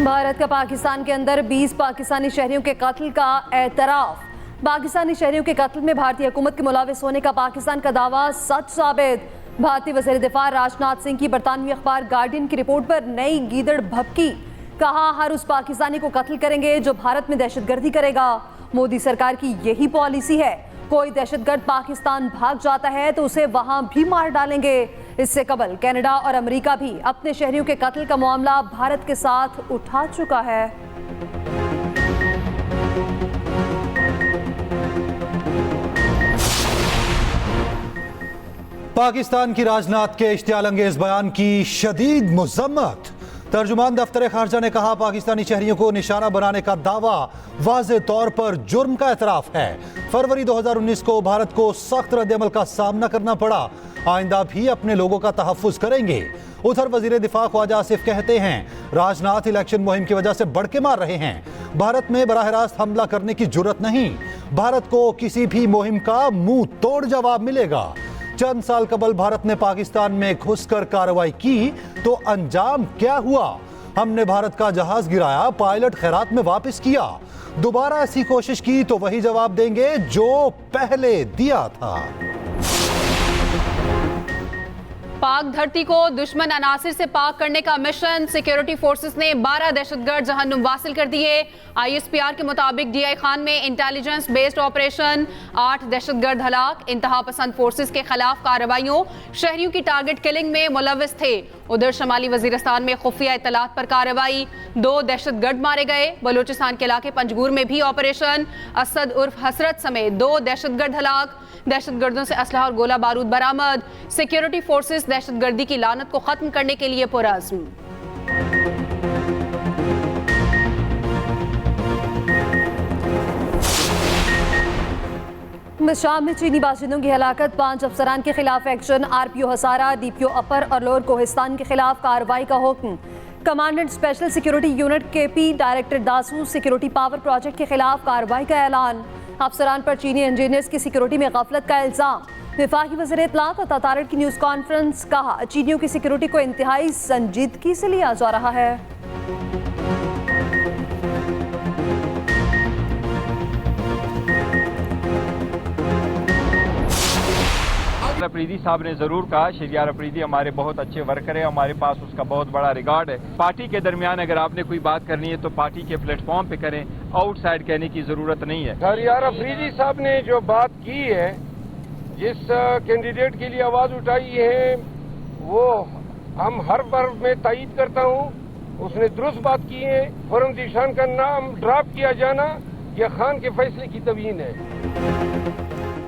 भारत का पाकिस्तान के अंदर 20 पाकिस्तानी शहरियों के कत्ल का एतराफ। पाकिस्तानी शहरियों के कत्ल में भारतीय हुकूमत के मुलाविस होने का पाकिस्तान का दावा सच साबित। भारतीय वज़ीर दिफा राजनाथ सिंह की बरतानवी अखबार गार्डियन की रिपोर्ट पर नई गीदड़ भभकी। कहा, हर उस पाकिस्तानी को कत्ल करेंगे जो भारत में दहशतगर्दी करेगा। मोदी सरकार की यही पॉलिसी है, कोई दहशतगर्द पाकिस्तान भाग जाता है तो उसे वहां भी मार डालेंगे। इससे कबल कनाडा और अमेरिका भी अपने शहरियों के कत्ल का मामला भारत के साथ उठा चुका है। पाकिस्तान की राजनाथ के इश्तियाल अंगेज बयान की शदीद मुज़म्मत। तर्जुमान दफ्तर खारजा ने कहा, पाकिस्तानी शहरियों को निशाना बनाने का दावा वाज़े तौर पर जुर्म का एतराफ है। फरवरी 2019 को भारत को सख्त रद्द-ए-अमल का सामना करना पड़ा, आइंदा भी अपने लोगों का तहफ़्फ़ुज़ करेंगे। उधर वज़ीर दिफा ख्वाजा आसिफ कहते हैं, राजनाथ इलेक्शन मुहिम की वजह से बढ़के मार रहे हैं। भारत में बराह रास्त हमला करने की जुर्रत नहीं। भारत को किसी भी मुहिम का मुंह तोड़ जवाब मिलेगा। चंद साल कबल भारत ने पाकिस्तान में घुसकर कार्रवाई की तो अंजाम क्या हुआ? हमने भारत का जहाज गिराया, पायलट खैरात में वापस किया। दोबारा ऐसी कोशिश की तो वही जवाब देंगे जो पहले दिया था। पाक धरती को दुश्मन अनासिर से पाक करने का मिशन। सिक्योरिटी फोर्सेस ने 12 दहशतगर्द जहन्नुम वासिल कर दिए। ISPR के मुताबिक DI खान में इंटेलिजेंस बेस्ड ऑपरेशन, 8 दहशतगर्द हलाक। इंतहा पसंद फोर्सेस के खिलाफ कार्रवाइयों, शहरियों की टारगेट किलिंग में मुलव्विस थे। उधर शमाली वजीरिस्तान में खुफिया इत्तलात पर कार्रवाई, 2 दहशतगर्द मारे गए। बलूचिस्तान के इलाके पंजगूर में भी ऑपरेशन, असद उर्फ हसरत समेत 2 दहशतगर्द हलाक। दहशतगर्दों से असलहा और गोला बारूद बरामद। सिक्योरिटी फोर्सेस दहशतगर्दी की लानत को खत्म करने के लिए पुरअज़्म। शाम में चीनी बाशिंदों की हलाकत, 5 अफसरान के खिलाफ action. RPO Hazara, DPO upper और लोअर कोहिस्तान के खिलाफ कार्रवाई का हुक्म। Commandant special security unit KP director Dasu security power project के खिलाफ कार्रवाई का ऐलान। अफसरान पर चीनी इंजीनियर्स की सिक्योरिटी में गफलत का इल्जाम। वफाकी वज़ीर इत्तलात और ततारत की न्यूज़ कॉन्फ्रेंस। कहा, चीनियों की सिक्योरिटी को इंतहाई संजीदगी से लिया जा रहा है। अफरीदी साहब ने जरूर कहा, शहरियार अफरीदी हमारे बहुत अच्छे वर्कर है, हमारे पास उसका बहुत बड़ा रिकॉर्ड है। पार्टी के दरमियान अगर आपने कोई बात करनी है तो पार्टी के प्लेटफॉर्म पे करें, आउटसाइड कहने की जरूरत नहीं है। शहरियार अफरीदी साहब ने जो बात की है, जिस कैंडिडेट के लिए आवाज उठाई है, वो हम हर बार में तायीद करता हूँ। उसने दुरुस्त बात की है। खुर्रम दिशान का नाम ड्रॉप किया जाना यह खान के फैसले की तवीन है।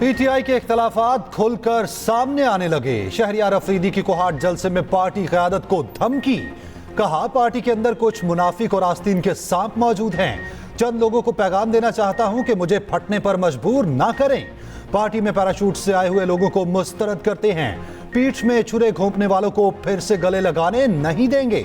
PTI के इख्तलाफात खुलकर सामने आने लगे। शहरियार अफरीदी की कोहाट जलसे में पार्टी क़यादत को धमकी। कहा, पार्टी के अंदर कुछ मुनाफिक और आस्तीन के सांप मौजूद हैं। चंद लोगों को पैगाम देना चाहता हूं कि मुझे फटने पर मजबूर ना करें। पार्टी में पैराशूट से आए हुए लोगों को मुस्तरद करते हैं। पीठ में छुरे घोंपने वालों को फिर से गले लगाने नहीं देंगे।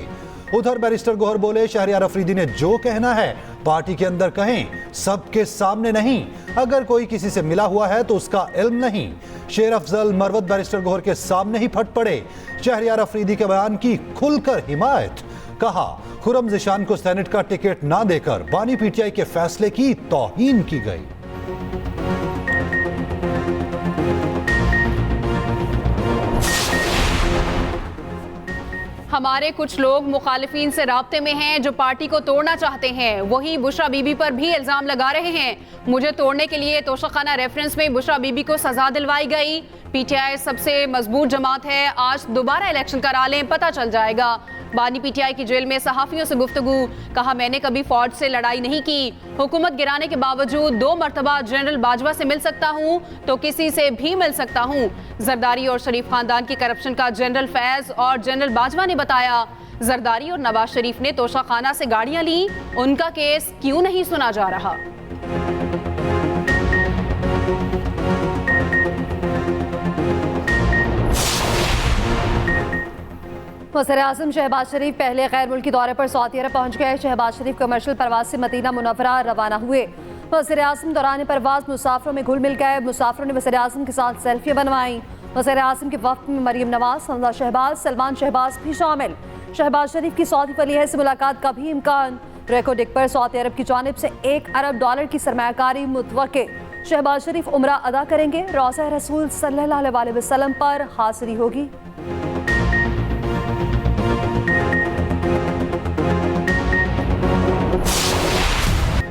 उधर बैरिस्टर गोहर बोले, शहरियार अफरीदी ने जो कहना है पार्टी के अंदर कहें, सबके सामने नहीं। अगर कोई किसी से मिला हुआ है तो उसका इल्म नहीं। शेर अफजल मरवत बैरिस्टर गोहर के सामने ही फट पड़े। शहरियार अफरीदी के बयान की खुलकर हिमायत। कहा, खुर्रम ज़िशान को सेनेट का टिकट ना देकर बानी PTI के फैसले की तौहीन की गई। हमारे कुछ लोग मुखालिफिन से राब्ते में हैं जो पार्टी को तोड़ना चाहते हैं। वही बुशरा बीबी पर भी इल्जाम लगा रहे हैं। मुझे तोड़ने के लिए तोशाखाना रेफरेंस में बुशरा बीबी को सजा दिलवाई गई। PTI सबसे मजबूत जमात है, आज दोबारा इलेक्शन करा लें, पता चल जाएगा। बानी PTI की जेल में सहाफियों से गुफ्तगू। कहा, मैंने कभी फौज से लड़ाई नहीं की। हुकूमत गिराने के बावजूद 2 मरतबा जनरल बाजवा से मिल सकता हूँ तो किसी से भी मिल सकता हूँ। जरदारी और शरीफ खानदान की करप्शन का जनरल फैज और जनरल बाजवा ने बताया। जरदारी और नवाज शरीफ ने तोशाखाना से गाड़ियां ली, उनका केस क्यों नहीं सुना जा रहा? वज़ीर-ए-आज़म शहबाज शरीफ पहले गैर मुल्की दौरे पर सऊदी अरब पहुंच गए। शहबाज शरीफ कमर्शियल परवाज से मदीना मुनव्वरा रवाना हुए। वज़ीर-ए-आज़म दौरान परवाज मुसाफिरों में घुल मिल गए। मुसाफिरों ने वज़ीर-ए-आज़म के साथ सेल्फियां बनवाई। वज़ीर-ए-आज़म के वफ़द में मरीम नवाज, हमजा शहबाज, सलमान शहबाज भी शामिल। शहबाज शरीफ की सऊदी वलीअहद से मुलाकात का भी इम्कान। रेकोडिक पर सऊदी अरब की जानिब से $1 अरब की सरमायाकारी मुतवक्के। शहबाज शरीफ उम्रा अदा करेंगे। रौज़ा रसूल सल्लल्लाहु अलैहि वसल्लम पर हाज़िरी होगी।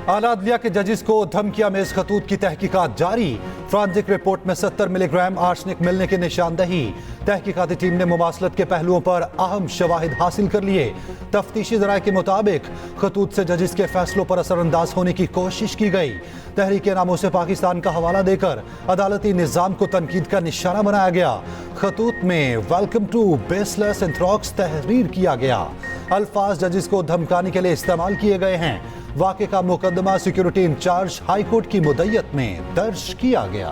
आला अदलिया के जजेस को धमकिया में इस खतूत की तहकीकात जारी। फ्रांसिक रिपोर्ट में 70 मिलीग्राम आर्सेनिक मिलने की निशानदही। तहकीकाती टीम ने मुमासलत के पहलुओं पर अहम शवाहिद हासिल कर लिए। तफ्तीशी जराये के मुताबिक खतूत से जजेस के फैसलों पर असरअंदाज होने की कोशिश की गई। तहरीक नामों से पाकिस्तान का हवाला देकर अदालती निज़ाम को तनकीद का निशाना बनाया गया। खतूत में वेलकम टू बेसलेस एंथ्रॉक्स तहरीर किया गया। अल्फाज जजेस को धमकाने के लिए इस्तेमाल किए गए हैं। वाक़े का मुकदमा सिक्योरिटी इंचार्ज हाई कोर्ट की मुद्दत में दर्ज किया गया।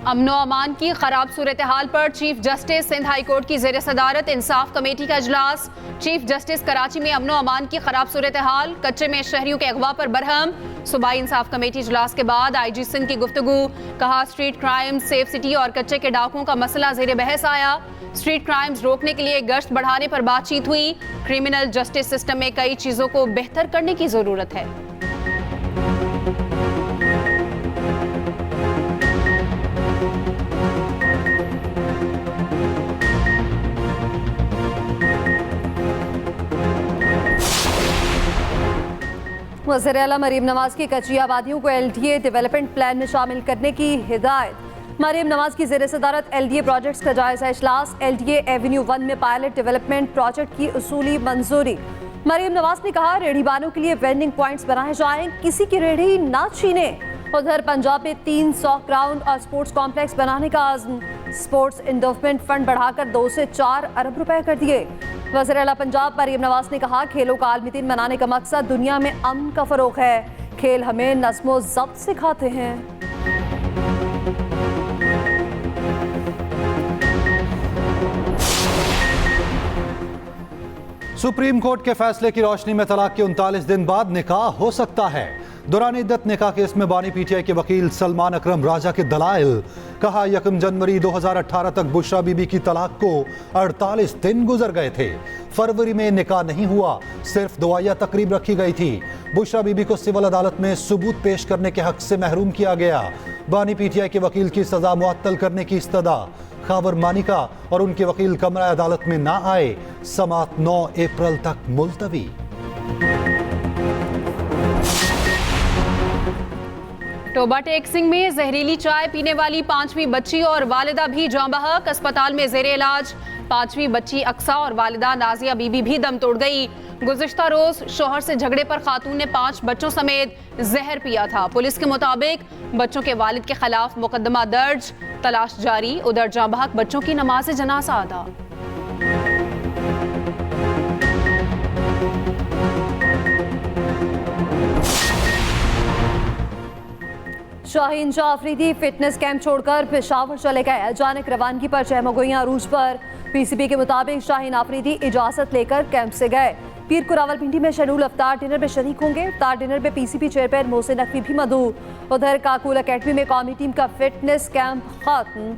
अमनो अमान की खराब सूरत हाल पर chief justice Sindh high court की ज़ेर सदारत इंसाफ कमेटी का इजलास। चीफ जस्टिस कराची में अमनो अमान की खराब सूरत हाल, कच्चे में शहरियों के अगवा पर बरहम। सूबाई इंसाफ कमेटी इजलास के बाद IG सिंध की गुफ्तगू। कहा स्ट्रीट क्राइम, सेफ सिटी और कच्चे के डाकुओं का मसला ज़ेर बहस आया। स्ट्रीट क्राइम्स रोकने के लिए गश्त बढ़ाने पर बातचीत हुई। क्रिमिनल जस्टिस सिस्टम में कई चीज़ों को बेहतर करने की ज़रूरत है। वज़ीर आला मरीम नवाज की कच्ची आबादियों को LDA डेवलपमेंट प्लान में शामिल करने की हिदायत। मरीम नवाज की ज़ेर सदारत LDA प्रोजेक्ट्स का जायजा इजलास। LDA एवेन्यू 1 में पायलट डेवलपमेंट प्रोजेक्ट की उसूली मंजूरी। मरीम नवाज ने कहा रेहड़ीबानों के लिए वेंडिंग पॉइंट्स बनाए जाएं, किसी की रेहड़ी ना छीने। उधर पंजाब में 300 ग्राउंड और स्पोर्ट्स कॉम्प्लेक्स बनाने का आज़म। स्पोर्ट्स इंडोवमेंट फंड बढ़ाकर 2 से 4 अरब रुपए कर दिए। वज़ीर आला पंजाब मरीम नवाज ने कहा खेलों का आलमी दिन मनाने का मकसद दुनिया में अमन का फरोग है। खेल हमें नज़्म ज़ब्त सिखाते हैं। सुप्रीम कोर्ट के फैसले की रोशनी में तलाक के 39 दिन बाद निकाह हो सकता है। दौरान इद्दत निकाह केस में बानी PTI के वकील सलमान अकरम राजा के दलाइल। कहा 1 जनवरी 2018 तक बुशरा बीबी की तलाक को 48 दिन गुजर गए थे। फरवरी में निकाह नहीं हुआ, सिर्फ दुआया तकरीब रखी गई थी। बुशरा बीबी को सिविल अदालत में सबूत पेश करने के हक से महरूम किया गया। बानी PTI के वकील की सजा मुअत्तल करने की इस्तदा। खावर मानिका और उनके वकील कमरा अदालत में ना आए। समात 9 अप्रैल तक मुलतवी। टोबा टेक सिंह में जहरीली चाय पीने वाली 5वीं बच्ची और वालिदा भी जाँ बहक। अस्पताल में जेर इलाज। 5वीं बच्ची अक्सा और वालिदा नाजिया बीबी भी दम तोड़ गई। गुज़िश्ता रोज शोहर से झगड़े पर खातून ने 5 बच्चों समेत जहर पिया था। पुलिस के मुताबिक बच्चों के वालिद के खिलाफ मुकदमा दर्ज, तलाश जारी। उधर जाँ बहक बच्चों की नमाज जनाजा अदा। शाहीन शाह अफरीदी फिटनेस कैंप छोड़कर पेशावर चले गए। अचानक रवानगी पर चहमगोइयां अरूज पर। PCB के मुताबिक शाहीन अफरीदी इजाजत लेकर कैंप से गए। पीर को रावलपिंडी में शेड्यूल अफ्तार डिनर में शरीक होंगे। अफ्तार डिनर में PCB चेयरमैन मोहसिन नकवी भी मदऊ। उधर काकुल अकेडमी में कौमी टीम का फिटनेस कैंप खत्म।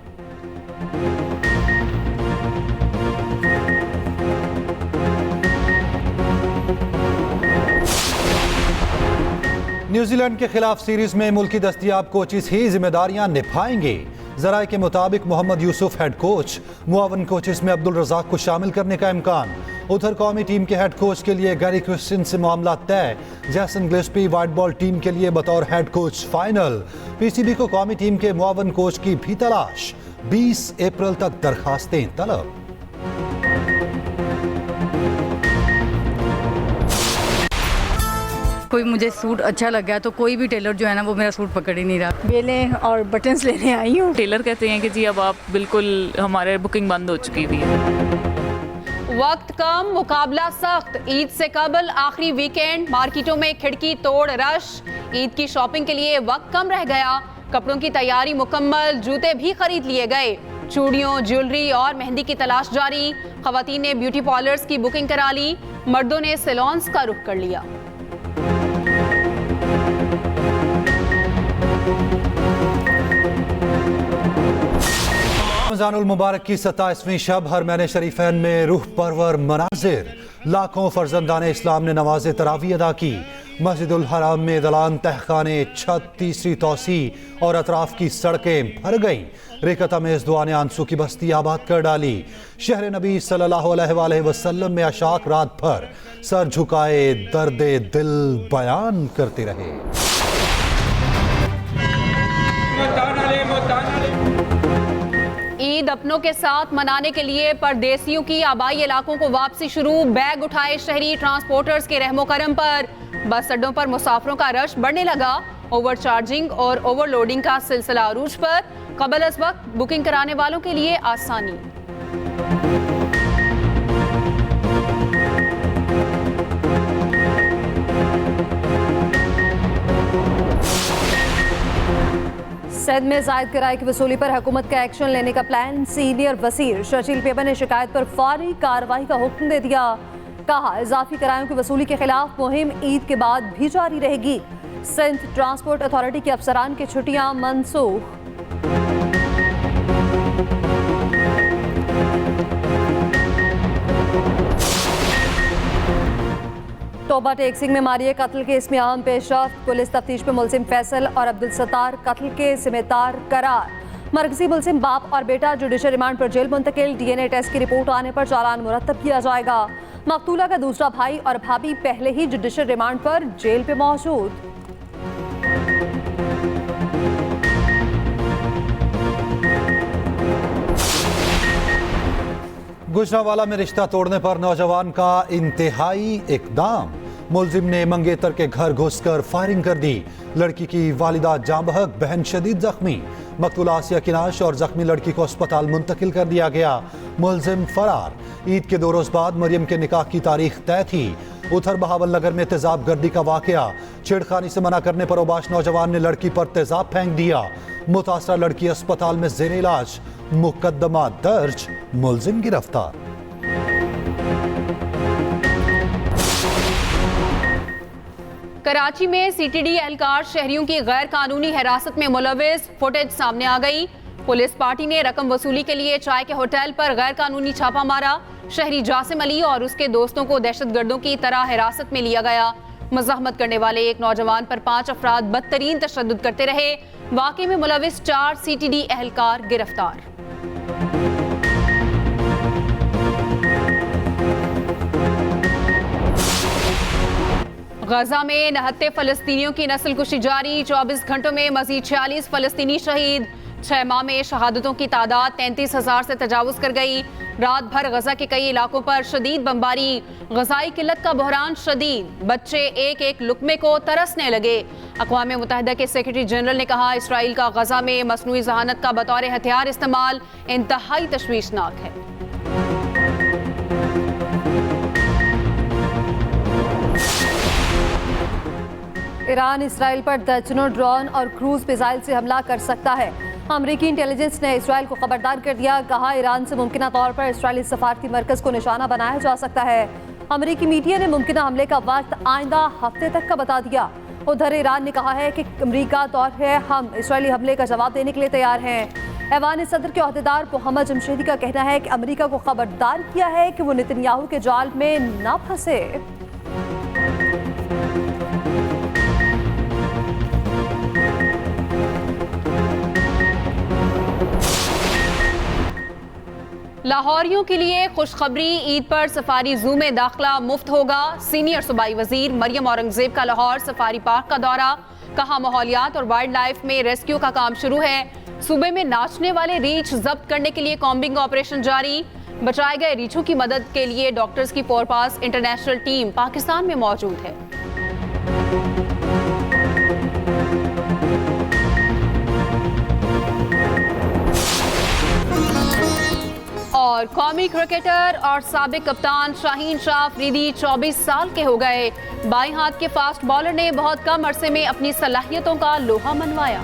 न्यूजीलैंड के खिलाफ सीरीज में मुल्की दस्तियाब कोचेस ही जिम्मेदारियां निभाएंगे। जराये के मुताबिक मोहम्मद यूसुफ हेड कोच, मुआवन कोचेस में अब्दुल रज़ाक को शामिल करने का इम्कान। उधर कौमी टीम के हेड कोच के लिए गैरी क्रिस्टियन से मामला तय। जैसन गिलेस्पी वाइट बॉल टीम के लिए बतौर हेड कोच फाइनल। PCB को कौमी टीम के मुआवन कोच की भी तलाश। 20 अप्रैल तक दरखास्तें तलब। कोई मुझे सूट अच्छा लग गया तो कोई भी टेलर जो है ना वो मेरा सूट पकड़ ही नहीं रहा। बेलें और बटन्स लेने आई हूँ। टेलर कहते हैं कि जी अब आप बिल्कुल हमारे बुकिंग बंद हो चुकी थी। वक्त कम, मुकाबला सख्त। ईद से कबल आखिरी वीकेंड, मार्केटों में खिड़की तोड़ रश। ईद की शॉपिंग के लिए वक्त कम रह गया। कपड़ों की तैयारी मुकम्मल, जूते भी खरीद लिए गए। चूड़ियों, ज्वेलरी और मेहंदी की तलाश जारी। खवातीन ने ब्यूटी पार्लर्स की बुकिंग करा ली। मर्दों ने सैलून्स का रुख कर लिया। रमजानुल मुबारक की 27वीं शब हरमैन शरीफैन में रूह परवर मनाजिर। लाखों फर्जंदान इस्लाम ने नमाज तरावी अदा की। मस्जिदुल हराम में दलान तहखाने छत तीसरी तोसी और अतराफ की सड़कें भर गईं। रिकत अमेज़ दुआ ने आंसू की बस्ती आबाद कर डाली। शहर नबी सल्लल्लाहु अलैहि वसल्लम में अशाक रात भर सर झुकाए दर्दे दिल बयान करते रहे। ईद अपनों के साथ मनाने के लिए परदेसियों की आबाई इलाकों को वापसी शुरू। बैग उठाए शहरी ट्रांसपोर्टर्स के रहमो करम पर बस अड्डों पर मुसाफिरों का रश बढ़ने लगा। ओवर चार्जिंग और ओवरलोडिंग का सिलसिला अरूज पर। कबल अज वक्त बुकिंग कराने वालों के लिए आसानी। सिंध में जायद किराए की वसूली पर हुकूमत का एक्शन लेने का प्लान। सीनियर वजीर शर्जील पेपर ने शिकायत पर फौरी कार्रवाई का हुक्म दे दिया। कहा इजाफी किरायों की वसूली के खिलाफ मुहिम ईद के बाद भी जारी रहेगी। सिंध ट्रांसपोर्ट अथॉरिटी के अफसरान की छुट्टियां मनसूख। तोबा टेक सिंह में मारिए कत्ल केस में अहम पेशरफ्त। पुलिस तफ्तीश में मुलजिम फैसल और अब्दुल सत्तार कत्ल के जिम्मेदार करार। मरकजी मुलजिम बाप और बेटा जुडिशल रिमांड पर जेल मुंतकिल। डीएनए टेस्ट की रिपोर्ट आने पर चालान मुरतब किया जाएगा। मकतूला का दूसरा भाई और भाभी पहले ही जुडिशल रिमांड पर जेल पे मौजूद। गुजरांवाला में रिश्ता तोड़ने पर नौजवान का इंतहाई इकदाम। मुलजिम ने मंगेतर के घर घुसकर फायरिंग कर दी। लड़की की वालिदा जाँ बहक, बहन शदीद जख्मी। मकतूला आसिया किनाश और जख्मी लड़की को अस्पताल मुंतकिल कर दिया गया। मुलजिम फरार। ईद के 2 रोज बाद मरियम के निकाह की तारीख तय थी। उधर बहावल नगर में तेजाब गर्दी का वाकया। छेड़खानी से मना करने पर ओबाश नौजवान ने लड़की पर तेजाब फेंक दिया। मुतासरा लड़की अस्पताल में जेर इलाज। मुकदमा दर्ज, मुलजिम गिरफ्तार। कराची में सीटीडी एहलकार शहरियों की गैर कानूनी हिरासत में मुलविस। फुटेज सामने आ गई। पुलिस पार्टी ने रकम वसूली के लिए चाय के होटल पर गैर कानूनी छापा मारा। शहरी जासिम अली और उसके दोस्तों को दहशतगर्दों की तरह हिरासत में लिया गया। मज़ाहमत करने वाले एक नौजवान पर 5 अफराद बदतरीन तशद्दुद करते रहे। वाक़े में मुलविस 4 सीटीडी एहलकार गिरफ्तार। गजा में नहत्ते फलस्तीनियों की नस्लकुशी जारी। 24 घंटों में मजीद 46 फलस्तीनी शहीद। 6 माह में शहादतों की तादाद 33,000 से तजावुज कर गई। रात भर गजा के कई इलाकों पर शदीद बमबारी। गजाई किल्लत का बहरान शदीद। बच्चे एक एक लुकमे को तरसने लगे। अक़वाम मुत्तहिदा के सेक्रेटरी जनरल ने कहा इसराइल का गजा में मसनूई जहानत का बतौर हथियार इस्तेमाल इंतहाई तशवीशनाक है। ईरान इसराइल पर दर्जनों ड्रोन और क्रूज मिसाइल से हमला कर सकता है। अमरीकी इंटेलिजेंस ने इसराइल को खबरदार कर दिया। कहा ईरान से मुमकिन तौर पर इसराइली सफारती मरकज को निशाना बनाया जा सकता है। अमरीकी मीडिया ने मुमकिन हमले का वक्त आइंदा हफ्ते तक का बता दिया। उधर ईरान ने कहा है कि अमरीका तौर है हम इसराइली हमले का जवाब देने के लिए तैयार हैं। ऐवान सदर के अहदेदार मोहम्मद जमशेदी का कहना है कि अमरीका को खबरदार किया है कि वो नेतन्याहू के जाल में न फंसे। लाहौरियों के लिए खुशखबरी। ईद पर सफारी जू में दाखिला मुफ्त होगा। सीनियर सूबाई वजीर मरियम औरंगजेब का लाहौर सफारी पार्क का दौरा। कहा माहौलियात और वाइल्ड लाइफ में रेस्क्यू का काम शुरू है। सूबे में नाचने वाले रीछ जब्त करने के लिए कॉम्बिंग ऑपरेशन जारी। बचाए गए रीछों की मदद के लिए डॉक्टर्स की फोरपास इंटरनेशनल टीम पाकिस्तान में मौजूद है। और कौमी क्रिकेटर और साबिक कप्तान शाहीन शाह अफरीदी 24 साल के हो गए। बाएं हाथ के फास्ट बॉलर ने बहुत कम अरसे में अपनी सलाहियतों का लोहा मनवाया।